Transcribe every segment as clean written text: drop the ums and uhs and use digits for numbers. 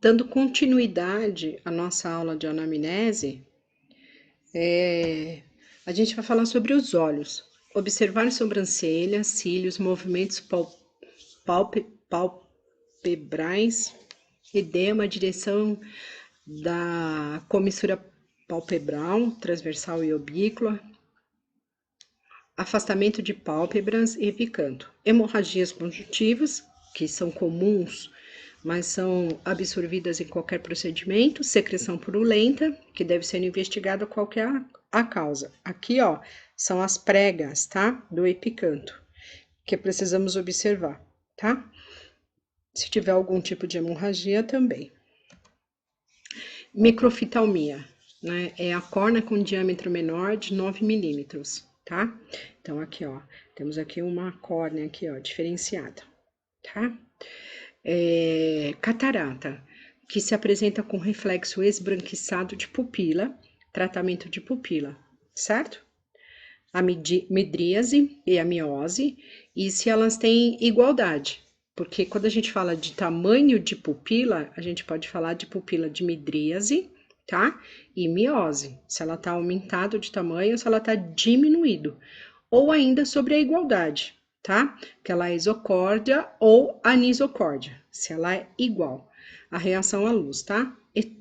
Dando continuidade à nossa aula de anamnese, a gente vai falar sobre os olhos. Observar sobrancelhas, cílios, movimentos palpebrais, edema, direção da comissura palpebral, transversal e obíqua, afastamento de pálpebras e picanto, hemorragias conjuntivas, que são comuns, mas são absorvidas em qualquer procedimento, secreção purulenta, que deve ser investigada qual que é a causa. Aqui, ó, são as pregas, tá? Do epicanto, que precisamos observar, tá? Se tiver algum tipo de hemorragia também. Microfitalmia, né? É a córnea com diâmetro menor de 9 milímetros, tá? Então, aqui, ó, temos aqui uma córnea aqui, ó, diferenciada, tá? Catarata, que se apresenta com reflexo esbranquiçado de pupila, tratamento de pupila, certo? A midríase e a miose, e se elas têm igualdade, porque quando a gente fala de tamanho de pupila, a gente pode falar de pupila de midríase, tá? E miose, se ela tá aumentado de tamanho ou se ela tá diminuído. Ou ainda sobre a igualdade, tá? Que ela é isocórdia ou anisocórdia, se ela é igual. A reação à luz, tá?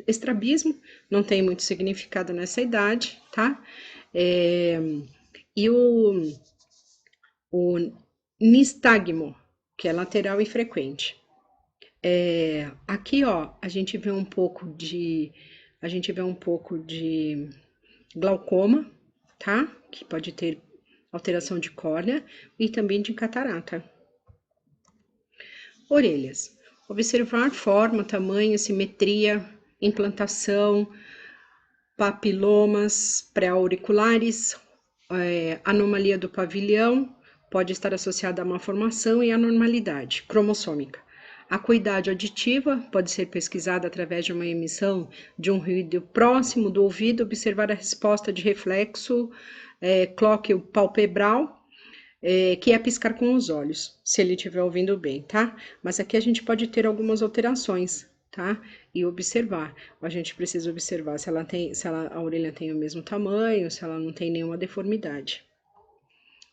Estrabismo não tem muito significado nessa idade, tá? E o nistagmo, que é lateral e frequente. Aqui, ó, a gente vê um pouco de glaucoma, tá? Que pode ter alteração de córnea e também de catarata. Orelhas. Observar forma, tamanho, simetria, implantação, papilomas pré-auriculares, anomalia do pavilhão, pode estar associada a malformação e anormalidade cromossômica. Acuidade auditiva pode ser pesquisada através de uma emissão de um ruído próximo do ouvido, observar a resposta de reflexo clóqueo palpebral, que é piscar com os olhos, se ele estiver ouvindo bem, tá? Mas aqui a gente pode ter algumas alterações, tá? E observar. A gente precisa observar se a orelha tem o mesmo tamanho, se ela não tem nenhuma deformidade.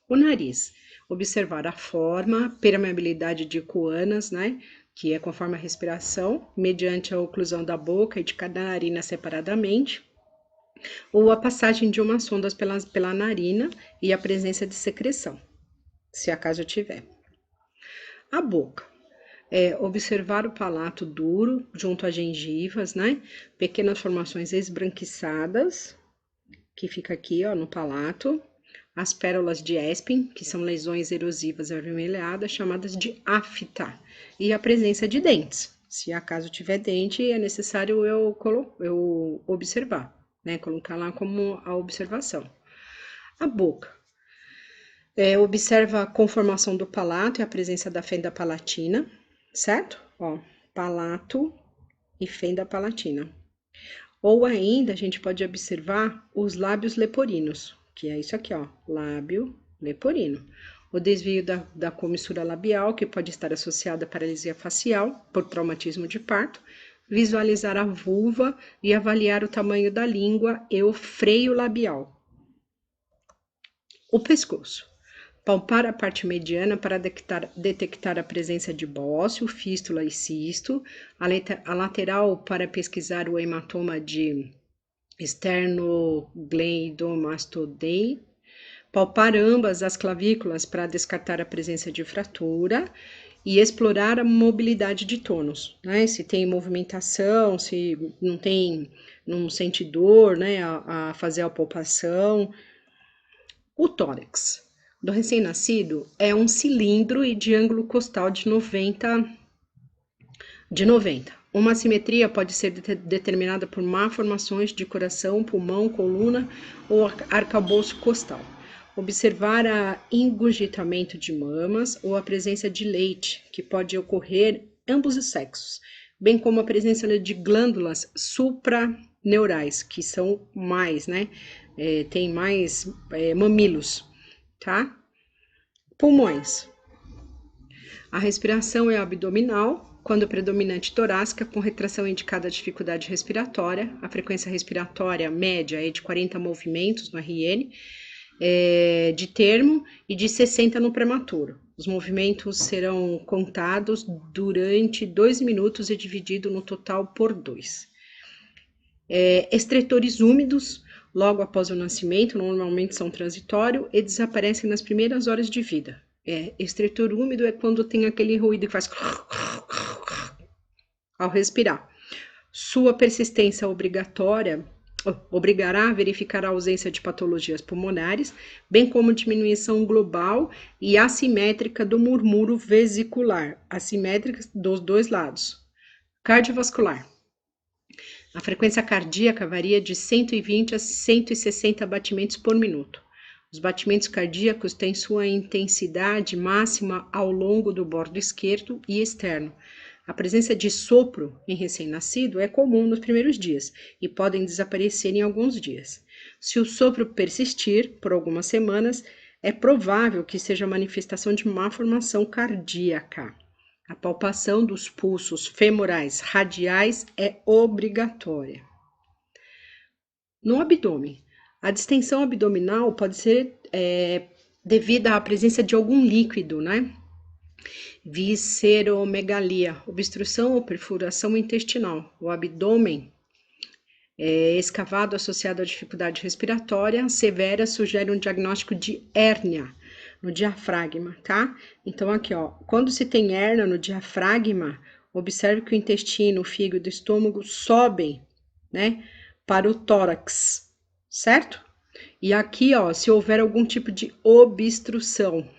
O nariz. Observar a forma, permeabilidade de coanas, né? Que é conforme a respiração, mediante a oclusão da boca e de cada narina separadamente, ou a passagem de umas sondas pela narina e a presença de secreção, se acaso tiver. A boca. Observar o palato duro junto às gengivas, né? Pequenas formações esbranquiçadas, que fica aqui, ó, no palato. As pérolas de Espin, que são lesões erosivas avermelhadas, chamadas de afta. E a presença de dentes. Se acaso tiver dente, é necessário eu observar, né? Colocar lá como a observação. A boca. Observa a conformação do palato e a presença da fenda palatina, certo? Ó, palato e fenda palatina. Ou ainda a gente pode observar os lábios leporinos, que é isso aqui, ó, lábio leporino. O desvio da comissura labial, que pode estar associada à paralisia facial por traumatismo de parto. Visualizar a vulva e avaliar o tamanho da língua e o freio labial. O pescoço. Palpar a parte mediana para detectar a presença de bócio, fístula e cisto. A lateral para pesquisar o hematoma de esternocleidomastoidei. Palpar ambas as clavículas para descartar a presença de fratura. E explorar a mobilidade de tônus, né? Se tem movimentação, se não sente dor, né? A fazer a palpação. O tórax do recém-nascido é um cilindro e de ângulo costal de 90. Uma assimetria pode ser determinada por malformações de coração, pulmão, coluna ou arcabouço costal. Observar a engurgitamento de mamas ou a presença de leite, que pode ocorrer ambos os sexos, bem como a presença de glândulas supraneurais, que são mais, né? Tem mais mamilos, tá? Pulmões. A respiração é abdominal, quando predominante torácica, com retração indicada a dificuldade respiratória. A frequência respiratória média é de 40 movimentos no RN, de termo, e de 60 no prematuro. Os movimentos serão contados durante 2 minutos e dividido no total por 2. Estretores úmidos, logo após o nascimento, normalmente são transitórios e desaparecem nas primeiras horas de vida. Estretor úmido é quando tem aquele ruído que faz ao respirar. Sua persistência obrigará a verificar a ausência de patologias pulmonares, bem como diminuição global e assimétrica do murmúrio vesicular, assimétrica dos dois lados. Cardiovascular. A frequência cardíaca varia de 120 a 160 batimentos por minuto. Os batimentos cardíacos têm sua intensidade máxima ao longo do bordo esquerdo e externo. A presença de sopro em recém-nascido é comum nos primeiros dias e podem desaparecer em alguns dias. Se o sopro persistir por algumas semanas, é provável que seja manifestação de má formação cardíaca. A palpação dos pulsos femorais radiais é obrigatória. No abdômen, a distensão abdominal pode ser devida à presença de algum líquido, né? Visceromegalia, obstrução ou perfuração intestinal. O abdômen escavado associado à dificuldade respiratória severa sugere um diagnóstico de hérnia no diafragma, tá? Então aqui, ó, quando se tem hérnia no diafragma, observe que o intestino, o fígado e o estômago sobem, né, para o tórax, certo? E aqui, ó, se houver algum tipo de obstrução,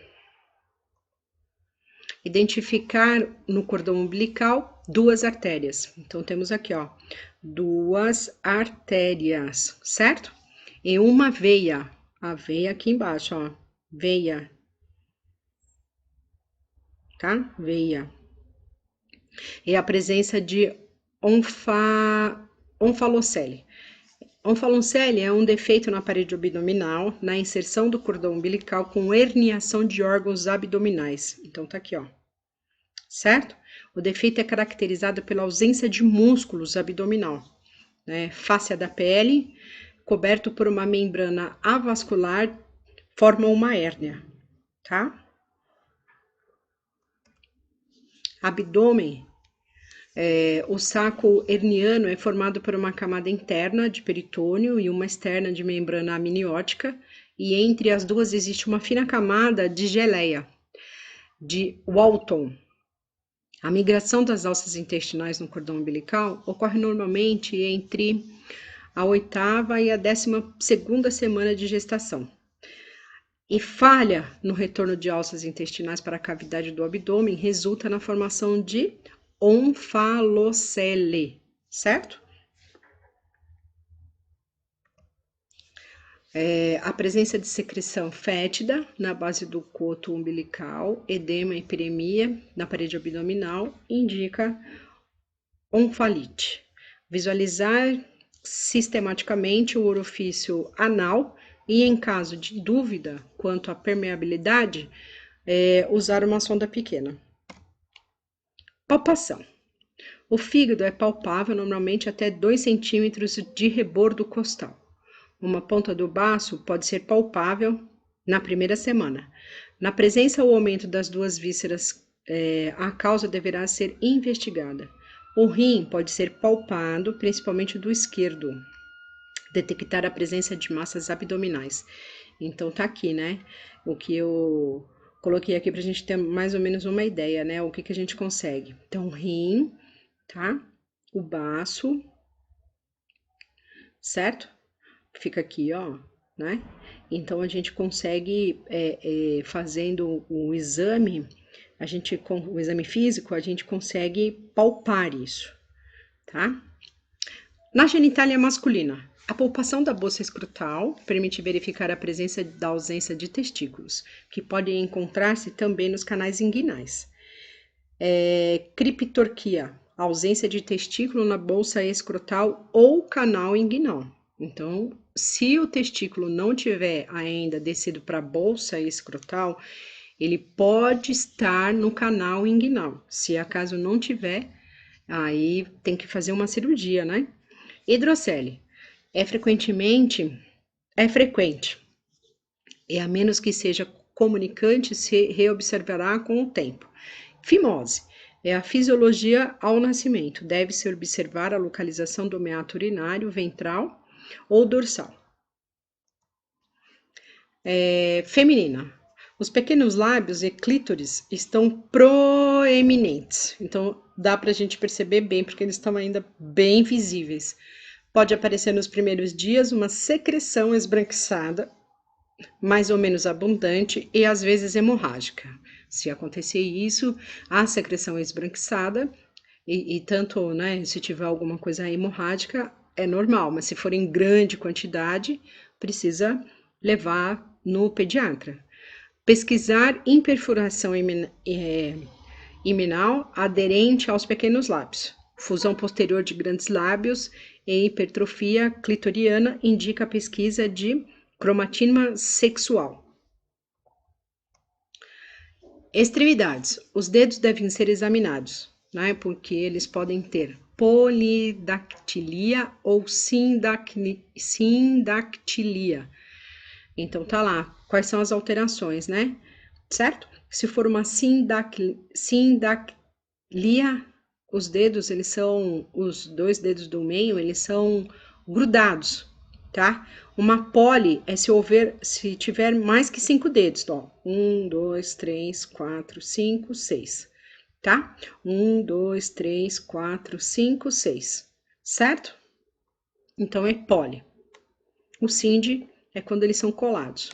identificar no cordão umbilical 2 artérias. Então, temos aqui, ó, 2 artérias, certo? E uma veia, a veia aqui embaixo, ó, veia, tá? Veia. E a presença de onfalocele. Onfalocele é um defeito na parede abdominal, na inserção do cordão umbilical com herniação de órgãos abdominais. Então, tá aqui, ó. Certo? O defeito é caracterizado pela ausência de músculos abdominal, né? Fáscia da pele, coberto por uma membrana avascular, forma uma hérnia, tá? Abdômen. O saco herniano é formado por uma camada interna de peritônio e uma externa de membrana amniótica, e entre as duas existe uma fina camada de geleia, de Walton. A migração das alças intestinais no cordão umbilical ocorre normalmente entre a 8ª e a 12ª semana de gestação. E falha no retorno de alças intestinais para a cavidade do abdômen resulta na formação de onfalocele, certo? A presença de secreção fétida na base do coto umbilical, edema e hiperemia na parede abdominal indica onfalite. Visualizar sistematicamente o orifício anal e, em caso de dúvida quanto à permeabilidade, usar uma sonda pequena. Palpação. O fígado é palpável normalmente até 2 centímetros de rebordo costal. Uma ponta do baço pode ser palpável na primeira semana. Na presença ou aumento das 2 vísceras, a causa deverá ser investigada. O rim pode ser palpado, principalmente do esquerdo. Detectar a presença de massas abdominais. Então, tá aqui, né? O que eu coloquei aqui pra gente ter mais ou menos uma ideia, né? O que a gente consegue. Então, rim, tá? O baço, certo? Fica aqui, ó, né? Então, a gente consegue, fazendo o exame, o exame físico, a gente consegue palpar isso, tá? Na genitália masculina, a palpação da bolsa escrotal permite verificar a presença da ausência de testículos, que podem encontrar-se também nos canais inguinais. Criptorquia, ausência de testículo na bolsa escrotal ou canal inguinal. Então, se o testículo não tiver ainda descido para a bolsa escrotal, Ele pode estar no canal inguinal. Se acaso não tiver, aí tem que fazer uma cirurgia, né? Hidrocele é frequente, e a menos que seja comunicante, se reobservará com o tempo. Fimose é a fisiologia ao nascimento. Deve-se observar a localização do meato urinário ventral ou dorsal. Feminina. Os pequenos lábios e clítoris estão proeminentes. Então, dá para a gente perceber bem, porque eles estão ainda bem visíveis. Pode aparecer nos primeiros dias uma secreção esbranquiçada, mais ou menos abundante e às vezes hemorrágica. Se acontecer isso, a secreção esbranquiçada e tanto, né, se tiver alguma coisa hemorrágica, é normal, mas se for em grande quantidade, precisa levar no pediatra. Pesquisar imperfuração iminal aderente aos pequenos lábios. Fusão posterior de grandes lábios e hipertrofia clitoriana indica a pesquisa de cromatina sexual. Extremidades. Os dedos devem ser examinados, né? Porque eles podem ter polidactilia ou sindactilia. Então tá lá, quais são as alterações, né? Certo? Se for uma sindactilia, os dedos, eles são, os dois dedos do meio, eles são grudados, tá? Uma poli é se tiver mais que 5 dedos, ó. 1, 2, 3, 4, 5, 6, tá? 1, 2, 3, 4, 5, 6, certo? Então é poli. O sind é quando eles são colados.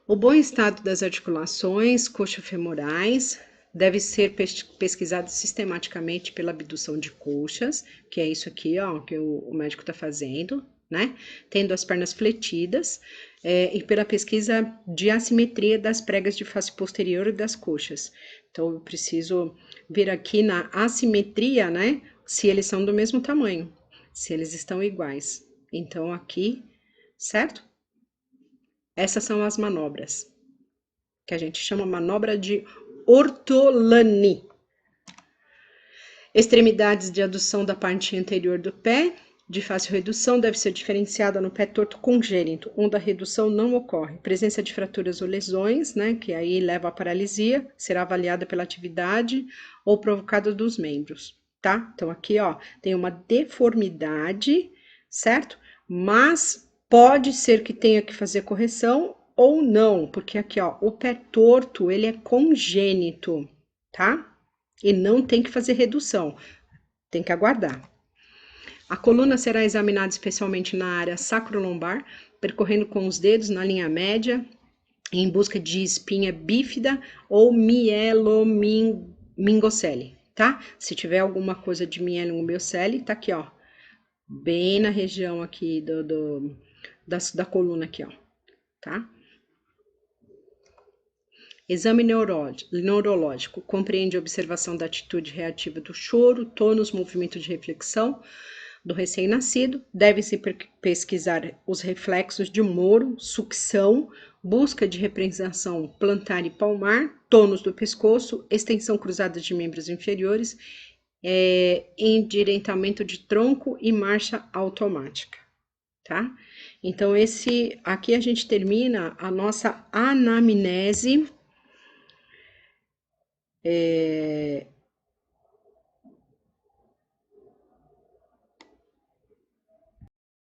O bom estado das articulações coxofemorais deve ser pesquisado sistematicamente pela abdução de coxas, que é isso aqui, ó, que o médico está fazendo, né? Tendo as pernas fletidas, e pela pesquisa de assimetria das pregas de face posterior e das coxas. Então, eu preciso ver aqui na assimetria, né? Se eles são do mesmo tamanho, se eles estão iguais. Então, aqui, certo? Essas são as manobras, que a gente chama manobra de Ortolani. Extremidades de adução da parte anterior do pé, de fácil redução, deve ser diferenciada no pé torto congênito, onde a redução não ocorre. Presença de fraturas ou lesões, né, que aí leva à paralisia, será avaliada pela atividade ou provocada dos membros, tá? Então, aqui, ó, tem uma deformidade, certo? Mas pode ser que tenha que fazer correção ou não, porque aqui, ó, o pé torto, ele é congênito, tá? E não tem que fazer redução, tem que aguardar. A coluna será examinada especialmente na área sacrolombar, percorrendo com os dedos na linha média, em busca de espinha bífida ou mielomingocele, tá? Se tiver alguma coisa de mielomingocele, tá aqui, ó, bem na região aqui da coluna aqui, ó, tá? Exame neurológico compreende a observação da atitude reativa do choro, tônus, movimento de reflexão do recém-nascido. Deve-se pesquisar os reflexos de Moro, sucção, busca de representação plantar e palmar, tônus do pescoço, extensão cruzada de membros inferiores, endireitamento de tronco e marcha automática, tá? Então, aqui a gente termina a nossa anamnese